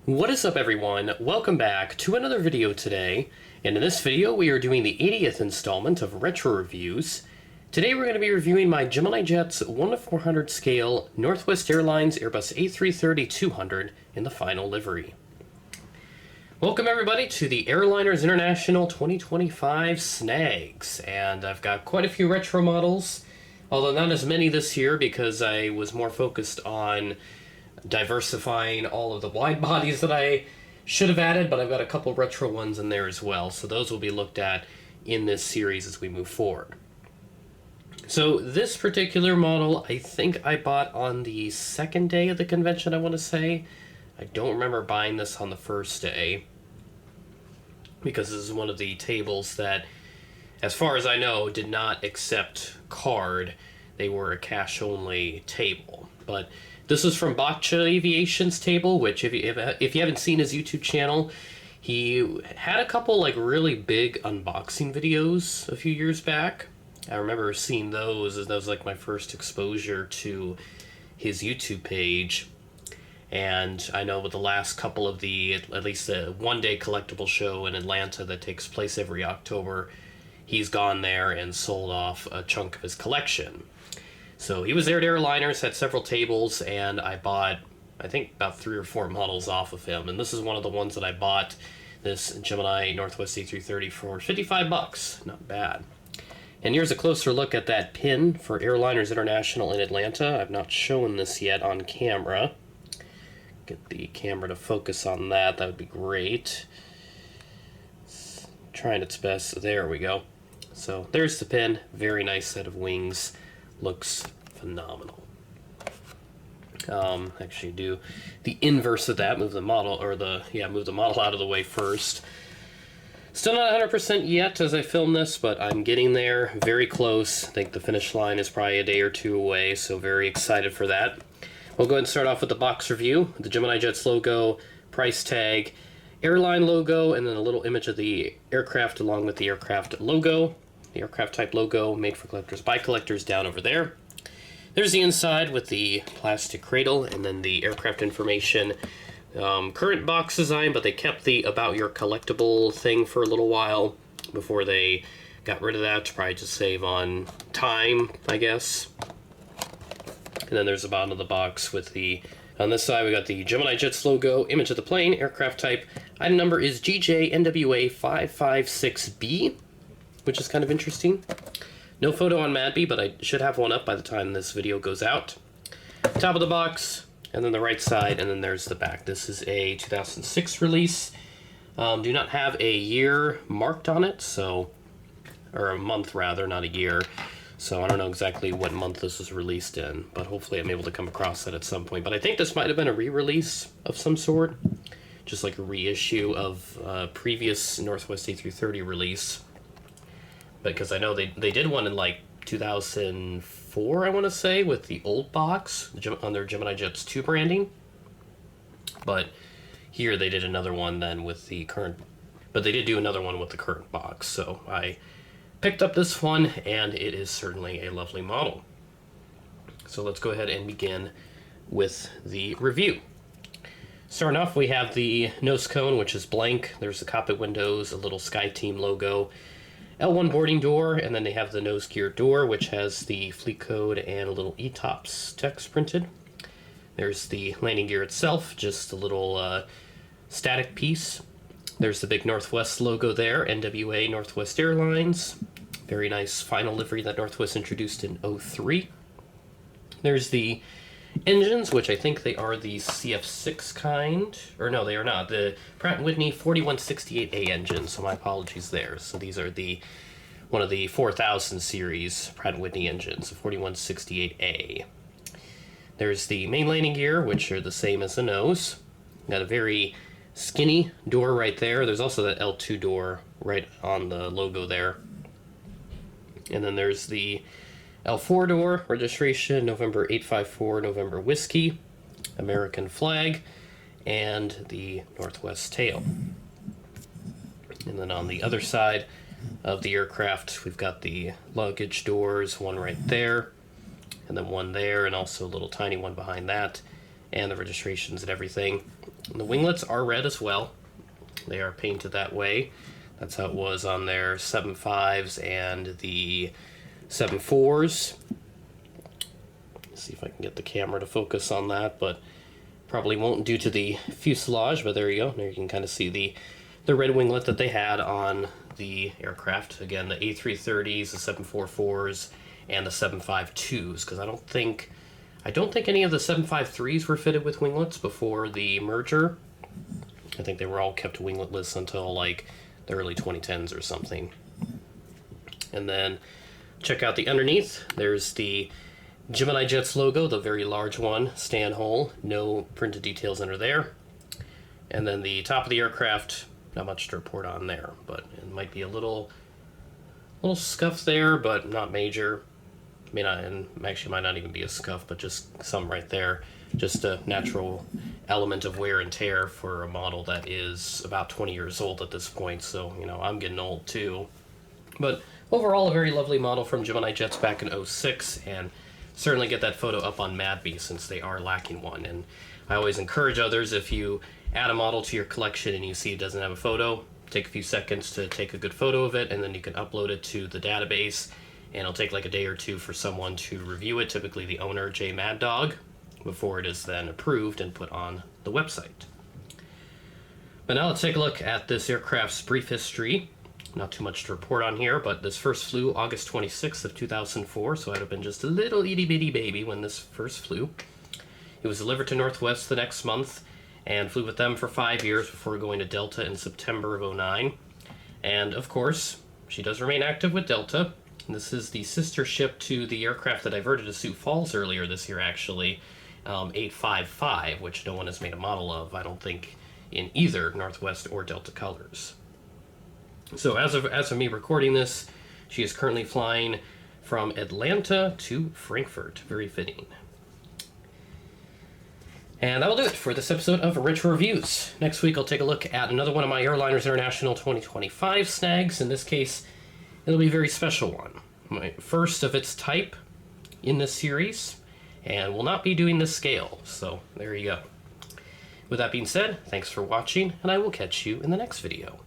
What is up, everyone? Welcome back to another video today, and in this video we are doing the 80th installment of Retro Reviews. Today we're going to be reviewing my Gemini Jets 1:400 scale Northwest Airlines Airbus A330-200 in the final livery. Welcome everybody to the Airliners International 2025 snags, and I've got quite a few retro models, although not as many this year because I was more focused on diversifying all of the wide bodies that I should have added, but I've got a couple retro ones in there as well, so those will be looked at in this series as we move forward. So this particular model I think I bought on the second day of the convention, I want to say. I don't remember buying this on the first day, because this is one of the tables that, as far as I know, did not accept card. They were a cash-only table. But this is from Bacha Aviation's table, which if you haven't seen his YouTube channel, he had a couple like really big unboxing videos a few years back. I remember seeing those, as that was like my first exposure to his YouTube page. And I know with the last couple of at least the one-day collectible show in Atlanta that takes place every October, he's gone there and sold off a chunk of his collection. So he was there at Airliners, had several tables, and I bought, I think, about 3 or 4 models off of him. And this is one of the ones that I bought, this Gemini Northwest A330 for 55 bucks. Not bad. And here's a closer look at that pin for Airliners International in Atlanta. I've not shown this yet on camera. Get the camera to focus on that. That would be great. It's trying its best. There we go. So there's the pin. Very nice set of wings. Looks phenomenal. Actually do the inverse of that. Move the model, move the model out of the way first. Still not 100% yet as I film this, but I'm getting there. Very close. I think the finish line is probably a day or two away, so very excited for that. We'll go ahead and start off with the box review. The Gemini Jets logo, price tag, airline logo, and then a little image of the aircraft along with the aircraft logo. The aircraft type logo, made for collectors by collectors, down over there. There's the inside with the plastic cradle, and then the aircraft information. Current box design, but they kept the about your collectible thing for a little while before they got rid of that to probably just save on time, I guess. And then there's the bottom of the box with the, on this side we got the Gemini Jets logo, image of the plane, aircraft type. Item number is GJNWA556B, which is kind of interesting. No photo on Madby, but I should have one up by the time this video goes out. Top of the box, and then the right side, and then there's the back. This is a 2006 release. Do not have a year marked on it, so, or a month rather, not a year. So I don't know exactly what month this was released in, but hopefully I'm able to come across that at some point. But I think this might have been a re-release of some sort, just like a reissue of previous Northwest A330 release. Because I know they did one in like 2004, I want to say, with the old box on their Gemini Jets 2 branding. But here they did another one then with the current, but they did do another one with the current box. So I picked up this one, and it is certainly a lovely model. So let's go ahead and begin with the review. Starting off, we have the nose cone, which is blank. There's the cockpit windows, a little SkyTeam logo, L1 boarding door, and then they have the nose gear door, which has the fleet code and a little ETOPS text printed. There's the landing gear itself, just a little static piece. There's the big Northwest logo there, NWA Northwest Airlines. Very nice final livery that Northwest introduced in '03. There's the engines, which I think they are the CF6 kind, or no, they are not. The Pratt & Whitney 4168A engines, so my apologies there. So these are one of the 4000 series Pratt & Whitney engines, the 4168A. There's the main landing gear, which are the same as the nose. Got a very skinny door right there. There's also that L2 door right on the logo there. And then there's the L4 door, registration, November 854, November Whiskey, American flag, and the Northwest tail. And then on the other side of the aircraft, we've got the luggage doors, one right there, and then one there, and also a little tiny one behind that, and the registrations and everything. And the winglets are red as well. They are painted that way. That's how it was on their 7.5s and the 7.4s. See if I can get the camera to focus on that, but probably won't due to the fuselage, but there you go. There you can kind of see the red winglet that they had on the aircraft. Again, the A330s, the 744s, and the 752s, because I don't think any of the 753s were fitted with winglets before the merger. I think they were all kept wingletless until like the early 2010s or something. And then check out the underneath. There's the Gemini Jets logo, the very large one, stand hole, no printed details under there. And then the top of the aircraft, not much to report on there, but it might be a little scuff there, but not major. And actually might not even be a scuff, but just some right there. Just a natural element of wear and tear for a model that is about 20 years old at this point, so, you know, I'm getting old too. But overall, a very lovely model from Gemini Jets back in 06, and certainly get that photo up on MadBee since they are lacking one. And I always encourage others, if you add a model to your collection and you see it doesn't have a photo, take a few seconds to take a good photo of it, and then you can upload it to the database, and it'll take like a day or two for someone to review it, typically the owner, J Mad Dog, before it is then approved and put on the website. But now let's take a look at this aircraft's brief history. Not too much to report on here, but this first flew August 26th of 2004, so I'd have been just a little itty-bitty baby when this first flew. It was delivered to Northwest the next month, and flew with them for 5 years before going to Delta in September of 2009. And, of course, she does remain active with Delta. This is the sister ship to the aircraft that diverted to Sioux Falls earlier this year, actually, 855, which no one has made a model of, I don't think, in either Northwest or Delta colors. So as of me recording this, she is currently flying from Atlanta to Frankfurt. Very fitting. And that will do it for this episode of Retro Reviews. Next week I'll take a look at another one of my Airliners International 2025 snags. In this case, it'll be a very special one. My first of its type in this series, and will not be doing this scale, so there you go. With that being said, thanks for watching, and I will catch you in the next video.